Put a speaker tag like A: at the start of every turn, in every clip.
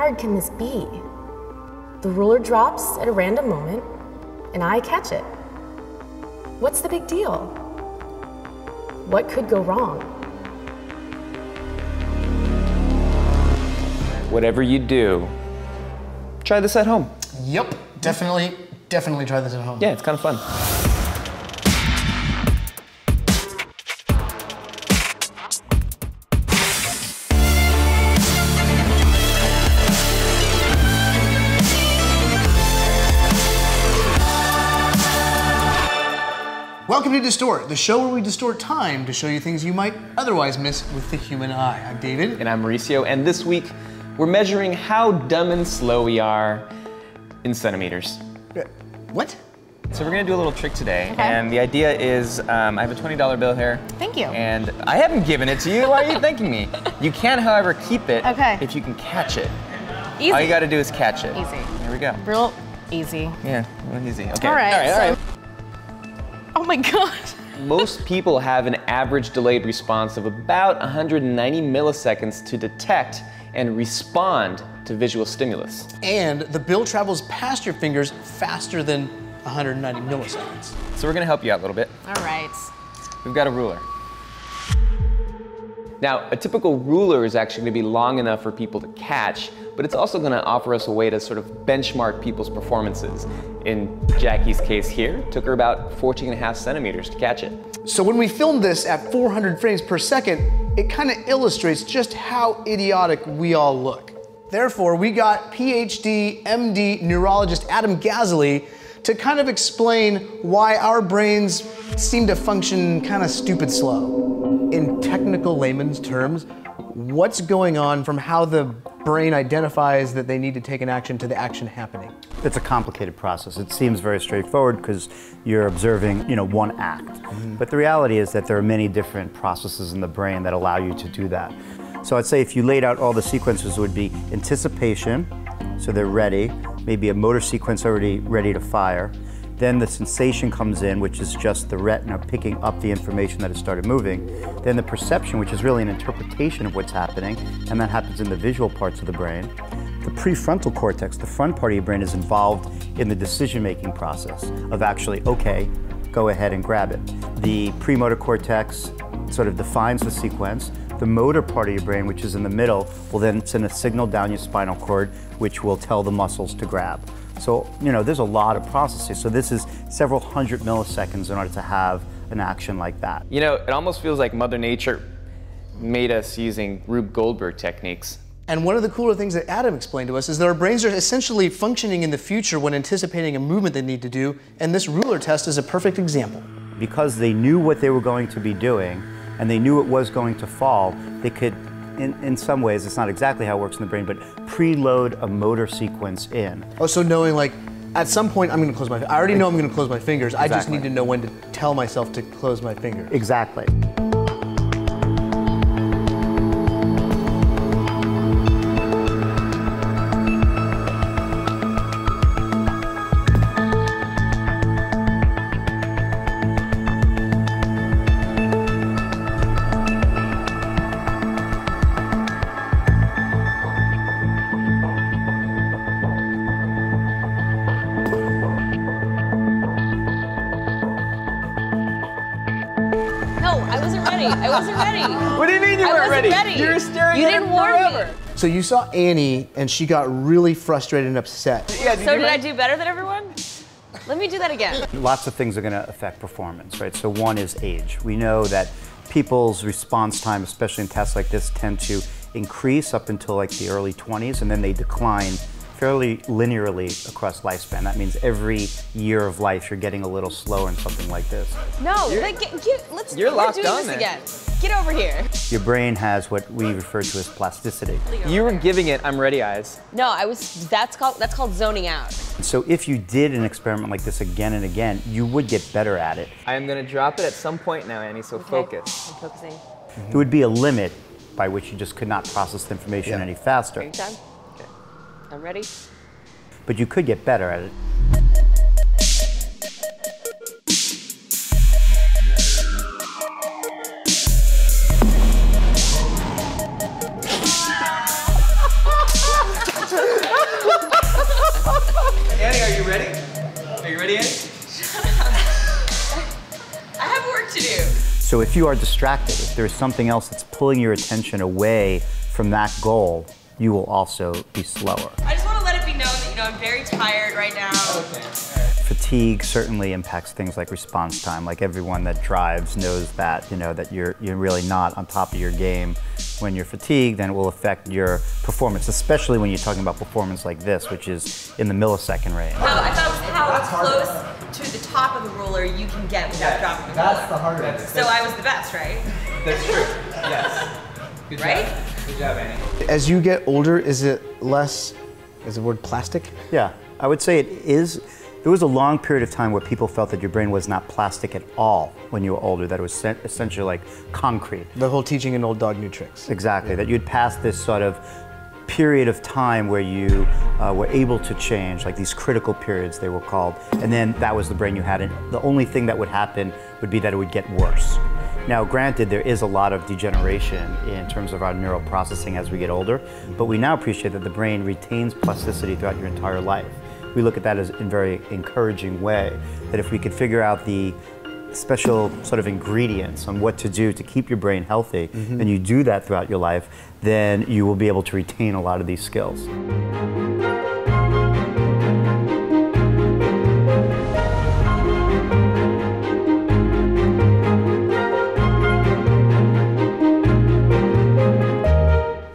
A: hard can this be? The ruler drops at a random moment, and I catch it. What's the big deal? What could go wrong?
B: Whatever you do, try this at home.
C: Yep, definitely try this at home.
B: Yeah, it's kind of fun.
C: Welcome to Distort, the show where we distort time to show you things you might otherwise miss with the human eye. I'm David.
B: And I'm Mauricio, and this week we're measuring how dumb and slow we are in centimeters.
C: What?
B: So we're gonna do a little trick today, and the idea is I have a $20 bill here.
A: Thank you.
B: And I haven't given it to you, why are you thanking me? You can, however, keep it if you can catch it.
A: Easy.
B: All you gotta do is catch it.
A: Easy.
B: Here we go.
A: Real easy.
B: Yeah, real easy. Okay.
A: All right.
B: All right.
A: Oh my God.
B: Most people have an average delayed response of about 190 milliseconds to detect and respond to visual stimulus.
C: And the bill travels past your fingers faster than 190 milliseconds.
B: So we're gonna help you out a little bit.
A: All right.
B: We've got a ruler. Now, a typical ruler is actually gonna be long enough for people to catch, but it's also gonna offer us a way to sort of benchmark people's performances. In Jackie's case here, it took her about 14.5 centimeters to catch it.
C: So when we filmed this at 400 frames per second, it kind of illustrates just how idiotic we all look. Therefore, we got PhD, MD neurologist Adam Gazzley to kind of explain why our brains seem to function kind of stupid slow. In technical layman's terms, what's going on from how the brain identifies that they need to take an action to the action happening?
D: It's a complicated process. It seems very straightforward because you're observing, one act. But the reality is that there are many different processes in the brain that allow you to do that. So I'd say if you laid out all the sequences, it would be anticipation, so they're ready, maybe a motor sequence already ready to fire. Then the sensation comes in, which is just the retina picking up the information that has started moving. Then the perception, which is really an interpretation of what's happening, and that happens in the visual parts of the brain. The prefrontal cortex, the front part of your brain, is involved in the decision-making process of actually, okay, go ahead and grab it. The premotor cortex sort of defines the sequence. The motor part of your brain, which is in the middle, will then send a signal down your spinal cord, which will tell the muscles to grab. So, there's a lot of processes. So this is several hundred milliseconds in order to have an action like that.
B: It almost feels like Mother Nature made us using Rube Goldberg techniques.
C: And one of the cooler things that Adam explained to us is that our brains are essentially functioning in the future when anticipating a movement they need to do, and this ruler test is a perfect example.
D: Because they knew what they were going to be doing, and they knew it was going to fall, they could, in some ways, it's not exactly how it works in the brain, but preload a motor sequence in.
C: Oh, so knowing like, at some point I'm gonna close my, I already know I'm gonna close my fingers,
D: Exactly.
C: I just need to know when to tell myself to close my fingers.
D: Exactly.
A: I wasn't ready.
B: What do you mean you weren't ready? You were staring at it forever.
C: So you saw Annie, and she got really frustrated and upset.
A: Yeah, so did I do better than everyone? Let me do that again.
D: Lots of things are going to affect performance, right? So one is age. We know that people's response time, especially in tests like this, tend to increase up until like the early 20s, and then they decline fairly linearly across lifespan. That means every year of life you're getting a little slower in something like this.
A: No, let's do this again. Get over here.
D: Your brain has what we refer to as plasticity.
B: You were giving it I'm ready eyes.
A: No, that's called zoning out.
D: So if you did an experiment like this again and again, you would get better at it.
B: I am going to drop it at some point now, Annie, so focus.
A: I'm focusing.
D: There would be a limit by which you just could not process the information any faster.
A: Are you done?
B: Okay.
A: I'm ready.
D: But you could get better at it.
B: are you ready? Are you ready, Annie?
E: I have work to do.
D: So if you are distracted, if there's something else that's pulling your attention away from that goal, you will also be slower.
E: I just want to let it be known that, I'm very tired right now.
B: Okay.
D: Fatigue certainly impacts things like response time. Like everyone that drives knows that, that you're really not on top of your game when you're fatigued, and it will affect your performance, especially when you're talking about performance like this, which is in the millisecond range.
E: No, I thought it was how close to the top of the ruler you can get without dropping the ruler.
C: That's the hardest.
E: So I was the best, right?
B: That's true. Yes. Good
E: Right?
B: job. Good job, Annie.
C: As you get older, is the word plastic?
D: Yeah, I would say it is. There was a long period of time where people felt that your brain was not plastic at all when you were older, that it was essentially like concrete.
C: The whole teaching an old dog new tricks.
D: Exactly, that you'd pass this sort of period of time where you were able to change, like these critical periods they were called, and then that was the brain you had, and the only thing that would happen would be that it would get worse. Now, granted, there is a lot of degeneration in terms of our neural processing as we get older, but we now appreciate that the brain retains plasticity throughout your entire life. We look at that as in a very encouraging way, that if we could figure out the special sort of ingredients on what to do to keep your brain healthy, and you do that throughout your life, then you will be able to retain a lot of these skills.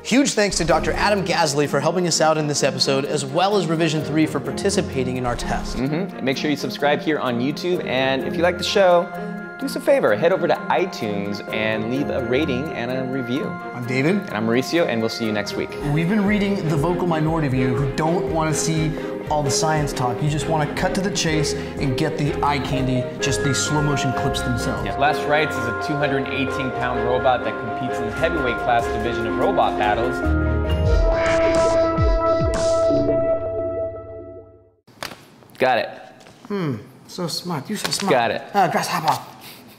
C: Huge thanks to Dr. Adam Gasley for helping us out in this episode, as well as Revision 3 for participating in our test.
B: Make sure you subscribe here on YouTube, and if you like the show, do us a favor, head over to iTunes and leave a rating and a review.
C: I'm David.
B: And I'm Mauricio, and we'll see you next week.
C: We've been reading the vocal minority of you who don't want to see all the science talk. You just want to cut to the chase and get the eye candy, just these slow motion clips themselves.
B: Yeah. Last Rites is a 218-pound robot that competes in the heavyweight class division of robot battles. Got it.
C: So smart. You're so smart.
B: Got it.
C: Grasshopper.